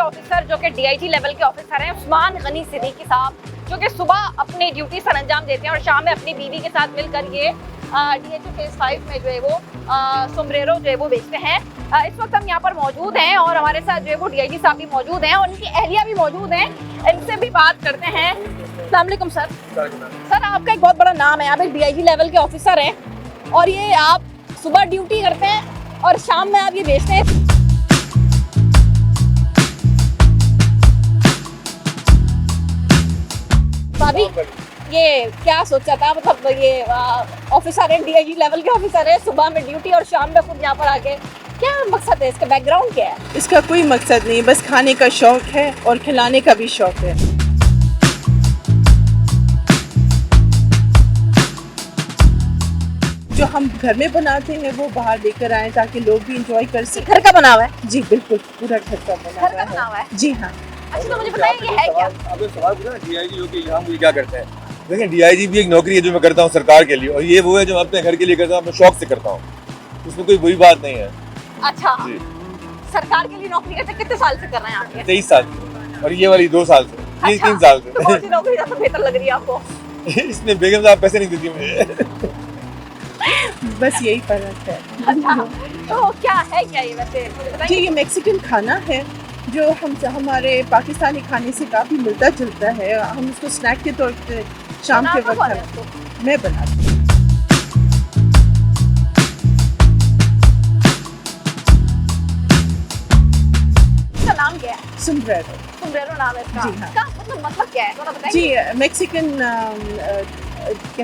Officer जो कि DIG level के ऑफिसर हैं, उस्मान गनी सिद्दीकी साहब, जो कि सुबह अपनी ड्यूटी सर अंजाम देते हैं और शाम में अपनी बीवी के साथ मिलकर ये डीएचओ फेज 5 में जो है वो सोमब्रेरो जो है वो बेचते हैं। इस वक्त हम यहाँ पर मौजूद हैं और हमारे साथ जो है वो डीआईजी साहब भी मौजूद हैं और उनकी अहलिया भी मौजूद हैं। इनसे भी बात करते हैं। अस्सलाम वालेकुम सर। सर, आपका एक बहुत बड़ा नाम है, आप एक डीआईजी लेवल के ऑफिसर हैं और ये आप सुबह ड्यूटी करते हैं और शाम में आप ये बेचते हैं। भाभी, ये क्या सोचा था, मतलब ये ऑफिसर है, डीआईजी लेवल के ऑफिसर है, सुबह में ड्यूटी और शाम में खुद यहाँ पर आके, क्या मकसद है इसका, बैकग्राउंड क्या है? इसका कोई मकसद नहीं, बस खाने का शौक है और खिलाने का भी शौक है। जो हम घर में बनाते हैं वो बाहर लेकर आए ताकि लोग भी इंजॉय कर सकें। घर का बना हुआ है? जी बिल्कुल, पूरा घर का बना हुआ है। जी हाँ। अच्छा, तो मुझे बताइए ये है क्या? आपने सवाल पूछा ना डीआईजी हो के यहाँ क्या करते हैं। देखिए, डीआईजी भी एक नौकरी है जो मैं करता हूँ सरकार के लिए, और ये वो है जो मैं अपने घर के लिए करता हूँ, अपने शौक से करता हूँ, उसमें कोई बुरी बात नहीं है। अच्छा, जी। सरकार के लिए नौकरी करते कितने साल से कर रहे हैं आप ये? 23 साल से, और ये वाली 2 साल से। ये 3 साल से। तो कौन सी नौकरी ज्यादा बेहतर लग रही है आपको? इसमें बेगम साहब पैसे नहीं देती मुझे। बस यही फर्क है। अच्छा, तो क्या है क्या ये वैसे, मुझे जी, बताइए। ये मैक्सिकन खाना है जो हमारे पाकिस्तानी खाने से काफ़ी मिलता जुलता है। हम इसको स्नैक के तौर पे शाम के बनाना कौन है वक्त इसको? मैं बनाती हूँ। इसका नाम क्या है? सोमब्रेरो। सोमब्रेरो नाम है इसका। जी हाँ। इसका मतलब क्या है, थोड़ा बताइए। जी, मैक्सिकन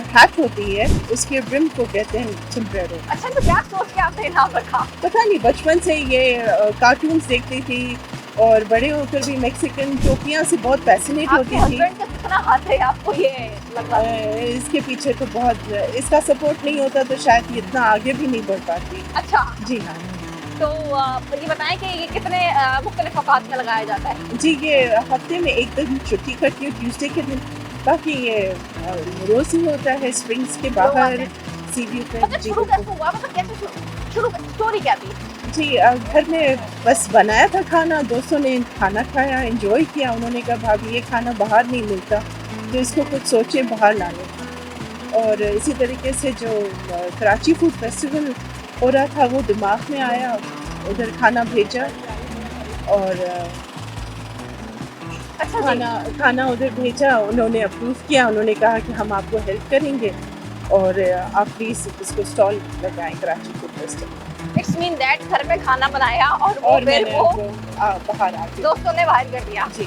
हैट होती है, उसके ब्रिम को कहते हैं सोमब्रेरो। अच्छा, तो क्या सोच के आपने नाम रखा? पता नहीं, बचपन से ये कार्टून्स देखती थी और बड़े होकर भी मैक्सिकन टोपियाँ से बहुत पैसिनेट आपके होती थी। हस्बैंड का कितना हाथ है आपको ये लग रहा है? इसके पीछे तो बहुत, इसका सपोर्ट नहीं होता तो शायद ये इतना आगे भी नहीं बढ़ पाती। अच्छा, जी हाँ। तो ये बताएं कि ये कितने मुख्तलिफ औकात में लगाया जाता है? जी, ये हफ्ते में एक दिन छुट्टी करती हूँ, ट्यूसडे के दिन। बाकी ये रोज ही होता है स्प्रिंग्स के बाहर सी व्यू पे। मतलब जी शुरू बिल्कुल। कैसे हुआ, मतलब कैसे शुरू स्टोरी क्या थी? जी, घर में बस बनाया था खाना, दोस्तों ने खाना खाया, एंजॉय किया। उन्होंने कहा भाभी ये खाना बाहर नहीं मिलता, तो इसको कुछ सोचे बाहर लाने का। और इसी तरीके से जो कराची फूड फेस्टिवल हो रहा था वो दिमाग में आया, उधर खाना भेजा और अच्छा जी। खाना उधर भेजा। उन्होंने अप्रूव किया, उन्होंने कहा कि हम आपको हेल्प करेंगे और आप प्लीज़ इसको स्टॉल लगाएं Karachi food festival. It's mean that घर में खाना बनाया और वो फिर मैंने वो बाहर आ गए। दोस्तों ने बाहर कर दिया। जी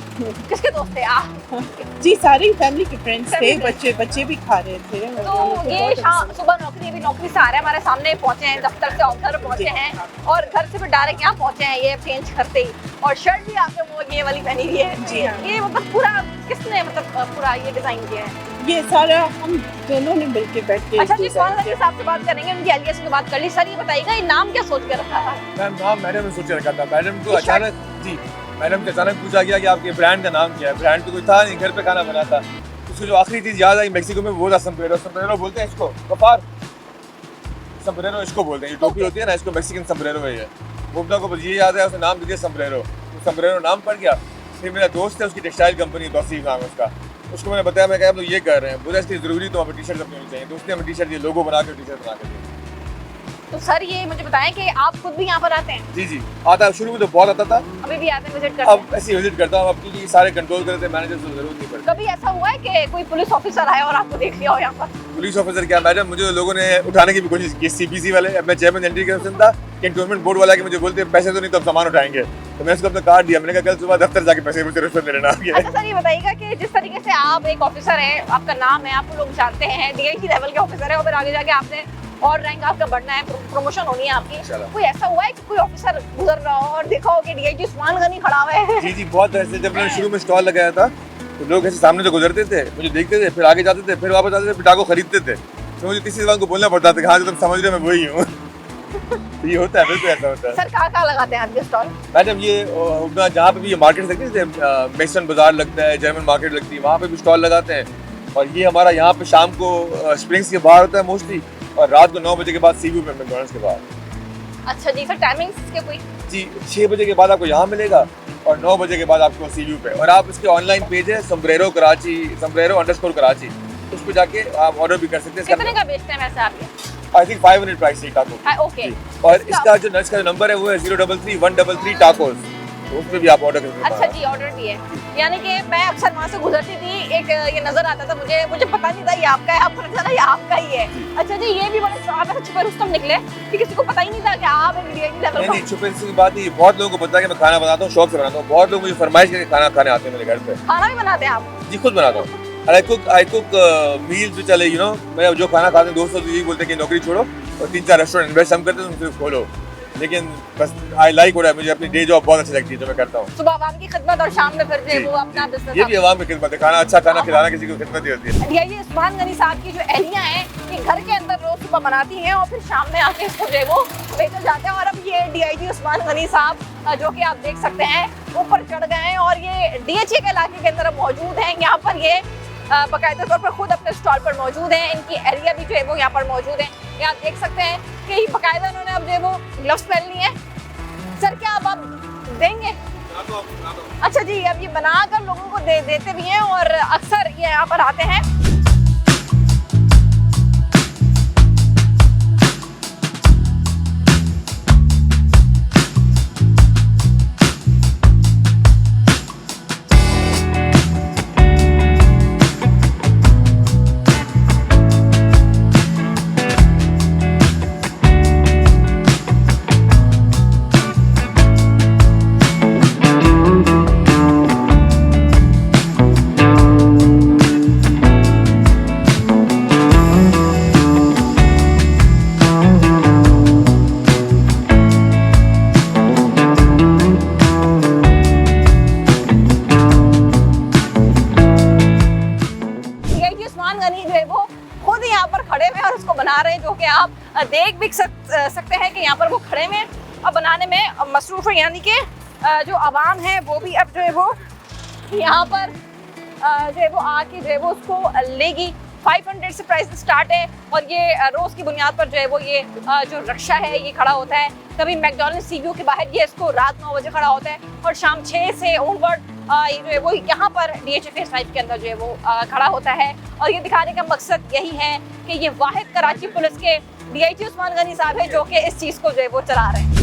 किसके दोस्त थे आप? जी, सारे फैमिली के फ्रेंड्स थे, Family बच्चे भी खा रहे थे। तो ये शाम सुबह नौकरी, अभी नौकरी से आ रहे हैं, हमारे सामने पहुंचे हैं, दफ्तर से ऑफिसर पहुंचे हैं और घर से फिर डायरेक्ट यहाँ पहुंचे हैं ये चेंज करते ही, और शर्ट भी आपने वो ये वाली पहनी हुई है। जी हाँ। ये मतलब पूरा किसने, मतलब पूरा ये डिजाइन किया है? ये सारा हम दोनों ने मिलके बैठ के। अच्छा जी, स्वागत है, साहब से बात करेंगे, उनकी अहलिया से बात कर ली। सर, ये बताइएगा ये नाम क्या सोच के रखा था? मैम, नाम मैडम ने सोच के रखा था। मैडम को अचानक मैडम से अचानक पूछा गया कि आपके ब्रांड का नाम क्या है। ब्रांड तो कोई था नहीं, घर पे खाना बना था। उसको जो आखिरी चीज़ याद आई मैक्सिको में वो था समब्रेरो। समब्रेरो बोलते हैं इसको, कपार समब्रेरो इसको बोलते हैं। ये टोपी होती है ना, इसको मैक्सिकन समब्रेरो है। ये मुब्दा को बस ये याद है, उसने नाम दे दिया समब्रेरो। समब्रेरो नाम पड़ गया। फिर मेरा दोस्त है, उसकी टेक्सटाइल कंपनी तौसीफ नाम है उसका, उसको मैंने बताया, मैं कहा हम लोग ये कर रहे हैं, बोला इसलिए ज़रूरी तो हमें टी शर्ट अपनी होनी चाहिए। तो उसने हमें टी शर्ट, ये लोगो बना के टी शर्ट बना के दी। तो सर, ये मुझे बताएं कि आप खुद भी यहाँ पर आते हैं? जी जी, आता है। शुरू में तो बहुत आता था, अभी भी आते हैं, विजिट करते हैं? अब ऐसे विजिट करता हूँ। अब क्योंकि सारे कंट्रोल करते हैं, मैनेजर से जरूरत नहीं पड़ती। कभी ऐसा हुआ है कि कोई पुलिस ऑफिसर आया और आपको देख लिया हो यहाँ पर? पुलिस ऑफिसर क्या मैडम, मुझे लोगों ने उठाने की भी कोशिश की, सीपीसी वाले। अब मैं चेयरमैन एंट्री करप्शन था, कैंटोनमेंट बोर्ड वाला के मुझे बोलते पैसे तो नहीं तो हम सामान उठाएंगे, तो मैं उसको अपना कार्ड दिया। मैंने कहा कल सुबह दफ्तर जाके पैसे मुझे रिश्वत मेरे नाम किया। अच्छा सर, ये बताइएगा कि जिस तरीके से आप एक ऑफिसर हैं, आपका नाम है, आपको लोग जानते हैं, डीआईजी लेवल के ऑफिसर है, और फिर आगे जाके आपने और रैंक आपका बढ़ना है, प्रमोशन होनी है आपकी। कोई ऐसा हुआ है कि कोई ऑफिसर गुजर रहा हो और देखा हो कि डीआईजी उस्मान गनी खड़ा हुआ है? जी जी, बहुत ऐसे। जब मैंने शुरू में स्टॉल लगाया था तो लोग ऐसे सामने से गुजरते थे, मुझे देखते थे, फिर आगे जाते थे, फिर वापस आते थे, फिर डाको खरीदते थे। तो मुझे किसी जबान को बोलना पड़ता था कि हाँ जो तुम समझ रहे हो मैं वही हूँ। ये होता है, बिल्कुल ऐसा होता है। सर, कहाँ लगाते हैं आपके स्टॉल? मैडम, ये जहाँ पे भी ये मार्केट लगती है, मेसन बाजार लगता है, जर्मन मार्केट लगती है, वहाँ पे भी स्टॉल लगाते हैं। और ये हमारा यहाँ पे शाम को स्प्रिंग्स के बाहर होता है मोस्टली, और रात को 9 बजे के बाद सी व्यू पे मैकडॉनल्ड्स के बाहर। अच्छा जी, सर टाइमिंग्स इसके कोई? जी 6 बजे के बाद आपको यहाँ मिलेगा और 9 बजे के बाद आपको सी व्यू पे, और आप इसके ऑनलाइन पेज है sombrero कराची, sombrero_कराची, उस पर जाके आप ऑर्डर भी कर सकते हैं। कितने का बेचते हैं वैसे आप ये? आई थिंक 500 प्राइस है टाको। ओके। और इसका जो नर्स का नंबर है वो है 033-133 टाकोस, तो उस पर भी आप ऑर्डर कर सकते हैं। अच्छा जी, ऑर्डर भी है। यानी कि मैं अक्सर वहाँ से गुजरती थी, एक ये नजर आता था मुझे पता नहीं था ये आपका है, आपको लगा था ये आपका ही है। अच्छा जी, ये भी बड़े आप ऐसे छुपे रुस्तम निकले कि किसी को पता ही नहीं था कि आप एक डीआईजी लेवल नहीं, छुपे की बात नहीं, बहुत लोगों को पता है कि मैं खाना बनाता हूँ, शौक से बनाता हूँ। बहुत लोग मुझे फरमाइश करके खाना खाने आते हैं मेरे घर पे। खाना भी बनाते हैं आप? जी खुद बनाता हूँ। आई कुक मील्स जो चले, मैं जो खाना खाते हैं दोस्तों यही बोलते हैं कि नौकरी छोड़ो और 3-4 रेस्टोरेंट इन्वेस्ट हम करते हैं, तुम सिर्फ खोलो। लेकिन बस आई लाइक हो रहा है, मुझे अपनी डे जॉब बहुत अच्छी लगती है जो मैं करता हूँ। सुबह आवाम की खिदमत और शाम में फिर जो है वो अपना बिजनेस। ये भी आवाम की खिदमत है, खाना खिलाना किसी को खिदमत ही होती है। डीआईजी उस्मान गनी साहब की जो एहलियाँ हैं ये घर के अंदर रोज सुबह बनाती हैं और फिर शाम में आके इसको जो है वो बेचे जाते हैं। और अब ये डीआईजी उस्मान गनी साहब जो कि आप देख सकते हैं ऊपर चढ़ गए हैं और ये डीएचए के इलाके के अंदर अब मौजूद हैं। यहाँ पर ये बाकायदा तौर पर खुद अपने स्टॉल पर मौजूद हैं, इनकी एरिया भी जो है वो यहाँ पर मौजूद है। ये आप देख सकते हैं कि बाकायदा उन्होंने अब जो है वो ग्लव्स पहन लिए हैं। सर क्या अब आप देंगे? अच्छा जी, अब ये बनाकर लोगों को देते भी हैं और अक्सर ये यहाँ पर आते हैं। बना रहे हैं जो कि आप देख भी सकते हैं कि यहाँ पर वो खड़े में अब बनाने में मसरूफ है। यानी कि जो आवाम है वो भी अब जो है वो यहाँ पर जो है वो आके जो है वो उसको लेगी। 500 से प्राइस स्टार्ट है और ये रोज़ की बुनियाद पर जो है वो ये जो रक्षा है ये खड़ा होता है। कभी मैकडॉनल्ड सीव्यू के बाहर ये इसको रात 9 बजे खड़ा होता है और शाम 6 से ऑनवर्ड ये जो है वो यहाँ पर डीएचए फेज 5 के अंदर जो है वो खड़ा होता है। और ये दिखाने का मकसद यही है कि ये वाहिद कराची पुलिस के डीआईजी उस्मान गनी साहब है जो कि इस चीज़ को जो है वो चला रहे हैं।